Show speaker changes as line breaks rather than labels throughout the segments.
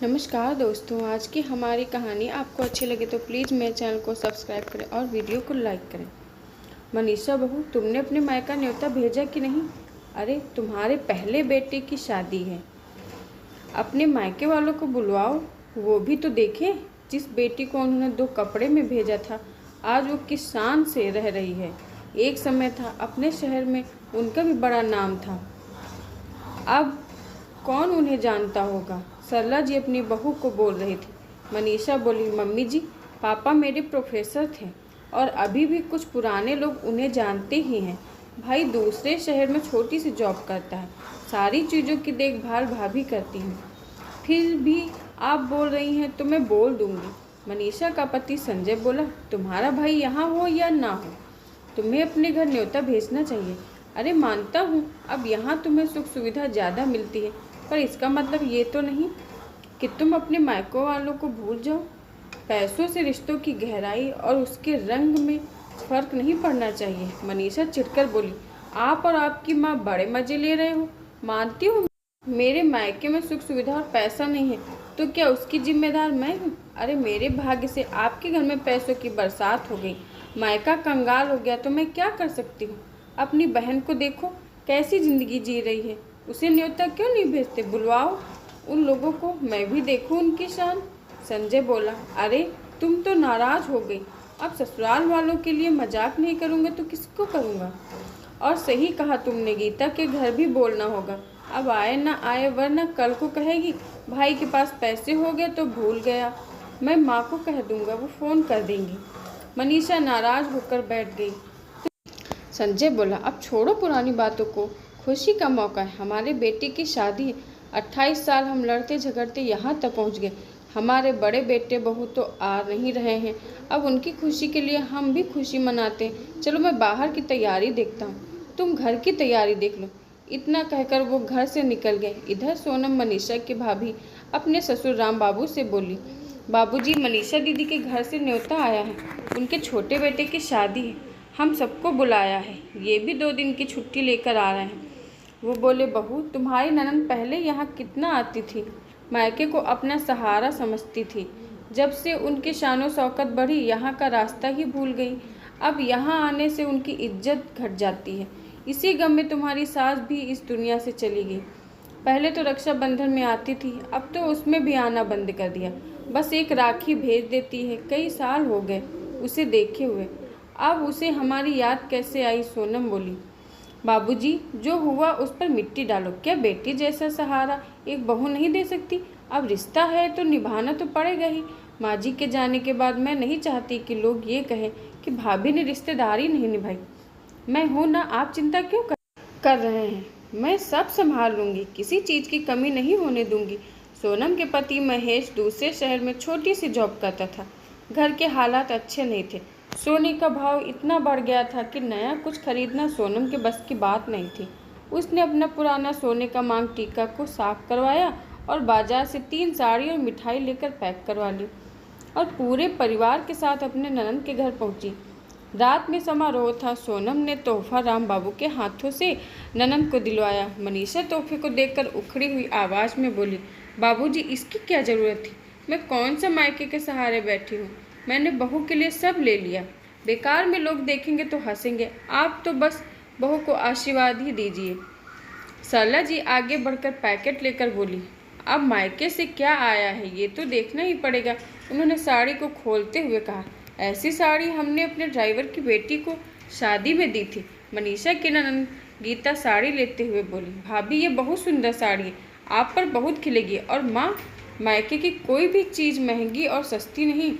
नमस्कार दोस्तों, आज की हमारी कहानी आपको अच्छी लगे तो प्लीज़ मेरे चैनल को सब्सक्राइब करें और वीडियो को लाइक करें। मनीषा बहू, तुमने अपने मायका न्योता भेजा कि नहीं? अरे तुम्हारे पहले बेटे की शादी है, अपने मायके वालों को बुलवाओ, वो भी तो देखें। जिस बेटी को उन्होंने 2 कपड़े में भेजा था, आज वो किस शान से रह रही है। एक समय था अपने शहर में उनका भी बड़ा नाम था, अब कौन उन्हें जानता होगा। सरला जी अपनी बहू को बोल रही थी। मनीषा बोली, मम्मी जी, पापा मेरे प्रोफेसर थे और अभी भी कुछ पुराने लोग उन्हें जानते ही हैं। भाई दूसरे शहर में छोटी सी जॉब करता है, सारी चीज़ों की देखभाल भाभी करती हैं। फिर भी आप बोल रही हैं तो मैं बोल दूंगी। मनीषा का पति संजय बोला, तुम्हारा भाई यहाँ हो या ना हो, तुम्हें अपने घर न्योता भेजना चाहिए। अरे मानता हूँ, अब यहाँ तुम्हें सुख सुविधा ज़्यादा मिलती है, पर इसका मतलब ये तो नहीं कि तुम अपने मायकों वालों को भूल जाओ। पैसों से रिश्तों की गहराई और उसके रंग में फर्क नहीं पड़ना चाहिए। मनीषा चिढ़कर बोली, आप और आपकी माँ बड़े मजे ले रहे हो। मानती हूँ मेरे मायके में सुख सुविधा और पैसा नहीं है, तो क्या उसकी जिम्मेदार मैं हूँ? अरे मेरे भाग्य से आपके घर में पैसों की बरसात हो गई, मायका कंगाल हो गया तो मैं क्या कर सकती हूँ। अपनी बहन को देखो कैसी जिंदगी जी रही है, उसे न्योता क्यों नहीं भेजते? बुलवाओ उन लोगों को, मैं भी देखूं उनकी शान। संजय बोला, अरे तुम तो नाराज हो गई, अब ससुराल वालों के लिए मजाक नहीं करूँगा तो किसको करूँगा। और सही कहा तुमने, गीता के घर भी बोलना होगा, अब आए ना आए, वरना कल को कहेगी भाई के पास पैसे हो गए तो भूल गया। मैं माँ को कह दूंगा, वो फ़ोन कर देंगी। मनीषा नाराज होकर बैठ गई। संजय बोला, अब छोड़ो पुरानी बातों को, खुशी का मौका है, हमारे बेटे की शादी है। 28 साल हम लड़ते झगड़ते यहाँ तक पहुँच गए, हमारे बड़े बेटे बहू तो आ नहीं रहे हैं, अब उनकी खुशी के लिए हम भी खुशी मनाते हैं। चलो मैं बाहर की तैयारी देखता हूँ, तुम घर की तैयारी देख लो। इतना कहकर वो घर से निकल गए। इधर सोनम मनीषा की भाभी अपने ससुर राम बाबू से बोली, बाबूजी, मनीषा दीदी के घर से न्योता आया है, उनके छोटे बेटे की शादी है, हम सबको बुलाया है, ये भी 2 दिन की छुट्टी लेकर आ रहे हैं। वो बोले, बहू तुम्हारी ननद पहले यहाँ कितना आती थी, मायके को अपना सहारा समझती थी, जब से उनकी शानो शौकत बढ़ी यहाँ का रास्ता ही भूल गई। अब यहाँ आने से उनकी इज्जत घट जाती है। इसी गम में तुम्हारी सास भी इस दुनिया से चली गई। पहले तो रक्षाबंधन में आती थी, अब तो उसमें भी आना बंद कर दिया, बस एक राखी भेज देती है। कई साल हो गए उसे देखे हुए, अब उसे हमारी याद कैसे आई? सोनम बोली, बाबूजी, जो हुआ उस पर मिट्टी डालो, क्या बेटी जैसा सहारा एक बहू नहीं दे सकती? अब रिश्ता है तो निभाना तो पड़ेगा ही। माँ जी के जाने के बाद मैं नहीं चाहती कि लोग ये कहें कि भाभी ने रिश्तेदारी नहीं निभाई। मैं हूँ ना, आप चिंता क्यों कर रहे हैं? मैं सब संभाल लूँगी, किसी चीज़ की कमी नहीं होने दूँगी। सोनम के पति महेश दूसरे शहर में छोटी सी जॉब करता था, घर के हालात अच्छे नहीं थे, सोने का भाव इतना बढ़ गया था कि नया कुछ खरीदना सोनम के बस की बात नहीं थी। उसने अपना पुराना सोने का मांग टीका को साफ करवाया और बाजार से 3 साड़ी और मिठाई लेकर पैक करवा ली और पूरे परिवार के साथ अपने ननद के घर पहुंची। रात में समारोह था। सोनम ने तोहफा राम बाबू के हाथों से ननद को दिलवाया। मनीषा तोहफे को देखकर उखड़ी हुई आवाज़ में बोली, बाबूजी, इसकी क्या ज़रूरत थी? मैं कौन सा मायके के सहारे बैठी हूँ? मैंने बहू के लिए सब ले लिया, बेकार में लोग देखेंगे तो हंसेंगे, आप तो बस बहू को आशीर्वाद ही दीजिए। सरला जी आगे बढ़कर पैकेट लेकर बोली, अब मायके से क्या आया है ये तो देखना ही पड़ेगा। उन्होंने साड़ी को खोलते हुए कहा, ऐसी साड़ी हमने अपने ड्राइवर की बेटी को शादी में दी थी। मनीषा की ननद गीता साड़ी लेते हुए बोली, भाभी ये बहुत सुंदर साड़ी है, आप पर बहुत खिलेगी। और माँ, मायके की कोई भी चीज़ महंगी और सस्ती नहीं,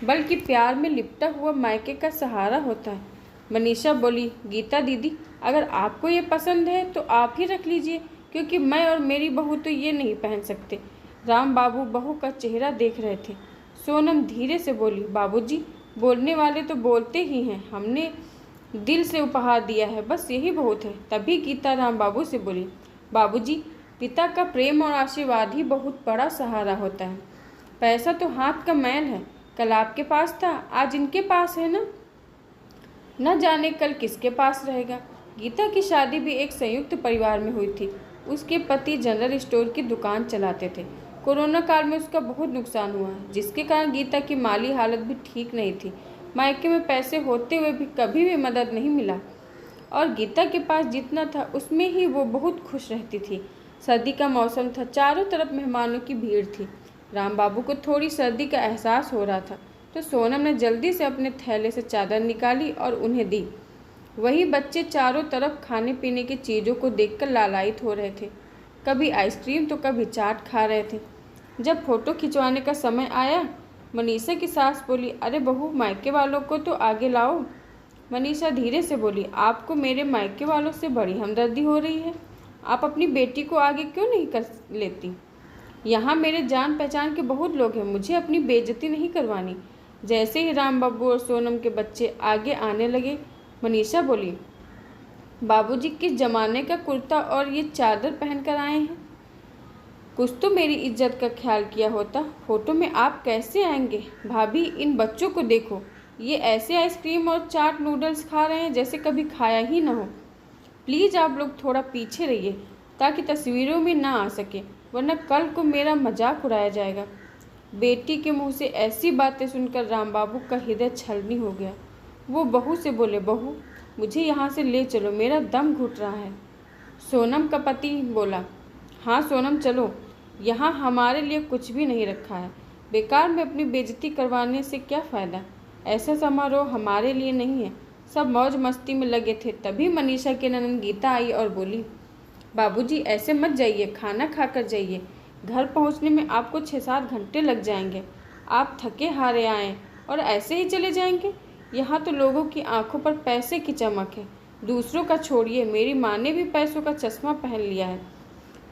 बल्कि प्यार में लिपटा हुआ मायके का सहारा होता है। मनीषा बोली, गीता दीदी, अगर आपको ये पसंद है तो आप ही रख लीजिए, क्योंकि मैं और मेरी बहू तो ये नहीं पहन सकते। राम बाबू बहू का चेहरा देख रहे थे। सोनम धीरे से बोली, बाबूजी, बोलने वाले तो बोलते ही हैं, हमने दिल से उपहार दिया है, बस यही बहुत है। तभी गीता राम बाबू से बोली, बाबूजी, पिता का प्रेम और आशीर्वाद ही बहुत बड़ा सहारा होता है। पैसा तो हाथ का मैल है, कल आपके पास था, आज इनके पास है ना, न जाने कल किसके पास रहेगा। गीता की शादी भी एक संयुक्त परिवार में हुई थी। उसके पति जनरल स्टोर की दुकान चलाते थे। कोरोना काल में उसका बहुत नुकसान हुआ, जिसके कारण गीता की माली हालत भी ठीक नहीं थी। मायके में पैसे होते हुए भी कभी भी मदद नहीं मिला और गीता के पास जितना था उसमें ही वो बहुत खुश रहती थी। सर्दी का मौसम था, चारों तरफ मेहमानों की भीड़ थी। राम बाबू को थोड़ी सर्दी का एहसास हो रहा था, तो सोनम ने जल्दी से अपने थैले से चादर निकाली और उन्हें दी। वही बच्चे चारों तरफ खाने पीने की चीज़ों को देखकर लालायित हो रहे थे। कभी आइसक्रीम तो कभी चाट खा रहे थे। जब फोटो खिंचवाने का समय आया, मनीषा की सास बोली, अरे बहू, मायके वालों को तो आगे लाओ। मनीषा धीरे से बोली, आपको मेरे मायके वालों से बड़ी हमदर्दी हो रही है। आप अपनी बेटी को आगे क्यों नहीं कर लेती? यहाँ मेरे जान पहचान के बहुत लोग हैं, मुझे अपनी बेइज्जती नहीं करवानी। जैसे ही राम बाबू और सोनम के बच्चे आगे आने लगे, मनीषा बोली, बाबूजी किस जमाने का कुर्ता और ये चादर पहन कर आए हैं? कुछ तो मेरी इज्जत का ख्याल किया होता। फोटो में आप कैसे आएंगे? भाभी, इन बच्चों को देखो, ये ऐसे आइसक्रीम और चाट नूडल्स खा रहे हैं जैसे कभी खाया ही ना हो। प्लीज़ आप लोग थोड़ा पीछे रहिए ताकि तस्वीरों में ना आ सके, वरना कल को मेरा मजाक उड़ाया जाएगा। बेटी के मुंह से ऐसी बातें सुनकर राम बाबू का हृदय छलनी हो गया। वो बहू से बोले, बहू, मुझे यहाँ से ले चलो, मेरा दम घुट रहा है। सोनम का पति बोला, हाँ सोनम, चलो, यहाँ हमारे लिए कुछ भी नहीं रखा है। बेकार में अपनी बेइज्जती करवाने से क्या फ़ायदा? ऐसा समारोह हमारे लिए नहीं है। सब मौज मस्ती में लगे थे, तभी मनीषा की ननद गीता आई और बोली, बाबूजी ऐसे मत जाइए, खाना खाकर जाइए। घर पहुंचने में आपको 6-7 घंटे लग जाएंगे। आप थके हारे आए और ऐसे ही चले जाएंगे? यहाँ तो लोगों की आंखों पर पैसे की चमक है। दूसरों का छोड़िए, मेरी माँ ने भी पैसों का चश्मा पहन लिया है।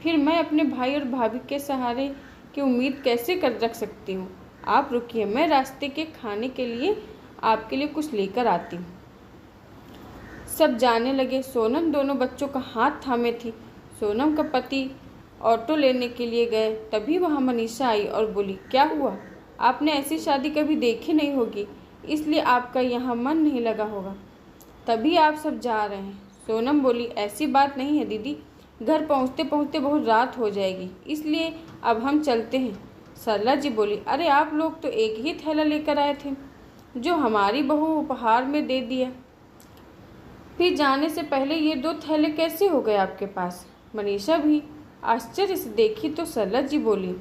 फिर मैं अपने भाई और भाभी के सहारे की उम्मीद कैसे कर रख सकती हूँ? आप रुकिए, मैं रास्ते के खाने के लिए आपके लिए कुछ लेकर आती हूँ। सब जाने लगे। सोनम दोनों बच्चों का हाथ थामे थी। सोनम का पति ऑटो लेने के लिए गए, तभी वहाँ मनीषा आई और बोली, क्या हुआ? आपने ऐसी शादी कभी देखी नहीं होगी, इसलिए आपका यहाँ मन नहीं लगा होगा, तभी आप सब जा रहे हैं। सोनम बोली, ऐसी बात नहीं है दीदी, घर पहुँचते पहुँचते बहुत रात हो जाएगी, इसलिए अब हम चलते हैं। सरला जी बोली, अरे आप लोग तो एक ही थैला लेकर आए थे जो हमारी बहू उपहार में दे दिया। फिर जाने से पहले ये 2 थैले कैसे हो गए आपके पास? मनीषा भी आश्चर्य से देखी तो सरला जी बोली,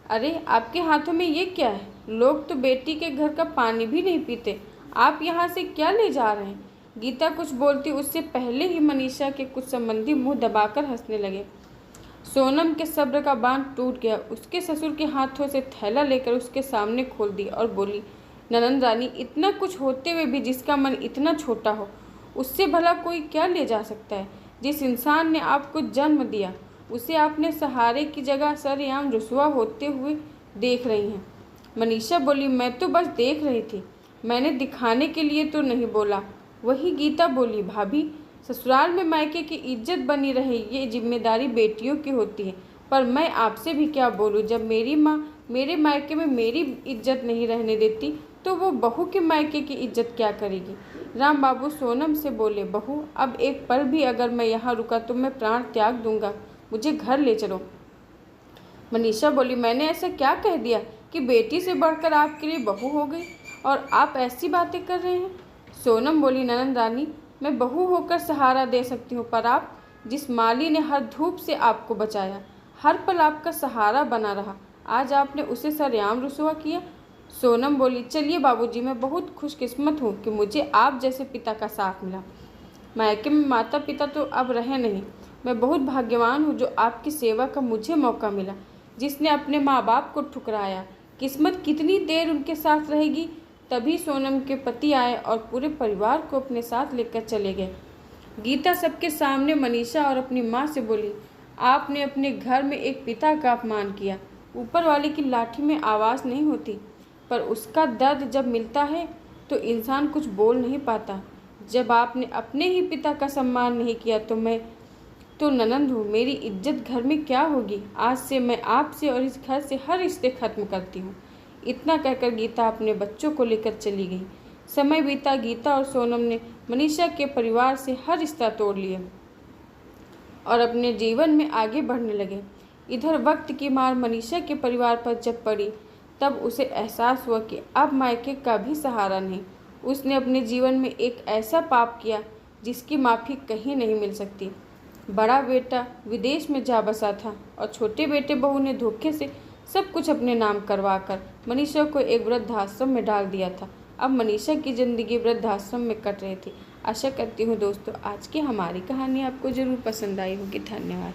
अरे आपके हाथों में ये क्या है? लोग तो बेटी के घर का पानी भी नहीं पीते, आप यहाँ से क्या ले जा रहे हैं? गीता कुछ बोलती उससे पहले ही मनीषा के कुछ संबंधी मुंह दबाकर हंसने लगे। सोनम के सब्र का बांध टूट गया। उसके ससुर के हाथों से थैला लेकर उसके सामने खोल दी और बोली, ननंद रानी, इतना कुछ होते हुए भी जिसका मन इतना छोटा हो, उससे भला कोई क्या ले जा सकता है? जिस इंसान ने आपको जन्म दिया, उसे आपने सहारे की जगह सरेआम रुसवा होते हुए देख रही हैं। मनीषा बोली, मैं तो बस देख रही थी, मैंने दिखाने के लिए तो नहीं बोला। वही गीता बोली, भाभी, ससुराल में मायके की इज्जत बनी रहे, ये जिम्मेदारी बेटियों की होती है, पर मैं आपसे भी क्या बोलूँ, जब मेरी माँ मेरे मायके में मेरी इज्जत नहीं रहने देती, तो वो बहू के मायके की इज्जत क्या करेगी? राम बाबू सोनम से बोले, बहू, अब एक पल भी अगर मैं यहाँ रुका तो मैं प्राण त्याग दूंगा, मुझे घर ले चलो। मनीषा बोली, मैंने ऐसा क्या कह दिया कि बेटी से बढ़कर आपके लिए बहू हो गई और आप ऐसी बातें कर रहे हैं? सोनम बोली, ननंद रानी, मैं बहू होकर सहारा दे सकती हूँ, पर आप, जिस माली ने हर धूप से आपको बचाया, हर पल आपका सहारा बना रहा, आज आपने उसे सरेआम रुसवा किया। सोनम बोली, चलिए बाबूजी, मैं बहुत खुशकिस्मत हूँ कि मुझे आप जैसे पिता का साथ मिला। मायके में माता पिता तो अब रहे नहीं, मैं बहुत भाग्यवान हूँ जो आपकी सेवा का मुझे मौका मिला। जिसने अपने माँ बाप को ठुकराया, किस्मत कितनी देर उनके साथ रहेगी। तभी सोनम के पति आए और पूरे परिवार को अपने साथ लेकर चले गए। गीता सबके सामने मनीषा और अपनी माँ से बोली, आपने अपने घर में एक पिता का अपमान किया। ऊपर वाले की लाठी में आवाज़ नहीं होती, पर उसका दर्द जब मिलता है तो इंसान कुछ बोल नहीं पाता। जब आपने अपने ही पिता का सम्मान नहीं किया तो मैं तो ननंद हूँ, मेरी इज्जत घर में क्या होगी? आज से मैं आपसे और इस घर से हर रिश्ते खत्म करती हूँ। इतना कहकर गीता अपने बच्चों को लेकर चली गई। समय बीता, गीता और सोनम ने मनीषा के परिवार से हर रिश्ता तोड़ लिया और अपने जीवन में आगे बढ़ने लगे। इधर वक्त की मार मनीषा के परिवार पर जब पड़ी तब उसे एहसास हुआ कि अब मायके का भी सहारा नहीं। उसने अपने जीवन में एक ऐसा पाप किया जिसकी माफ़ी कहीं नहीं मिल सकती। बड़ा बेटा विदेश में जा बसा था और छोटे बेटे बहू ने धोखे से सब कुछ अपने नाम करवाकर मनीषा को एक वृद्धाश्रम में डाल दिया था। अब मनीषा की ज़िंदगी वृद्धाश्रम में कट रही थी। आशा करती हूँ दोस्तों आज की हमारी कहानी आपको ज़रूर पसंद आई होगी। धन्यवाद।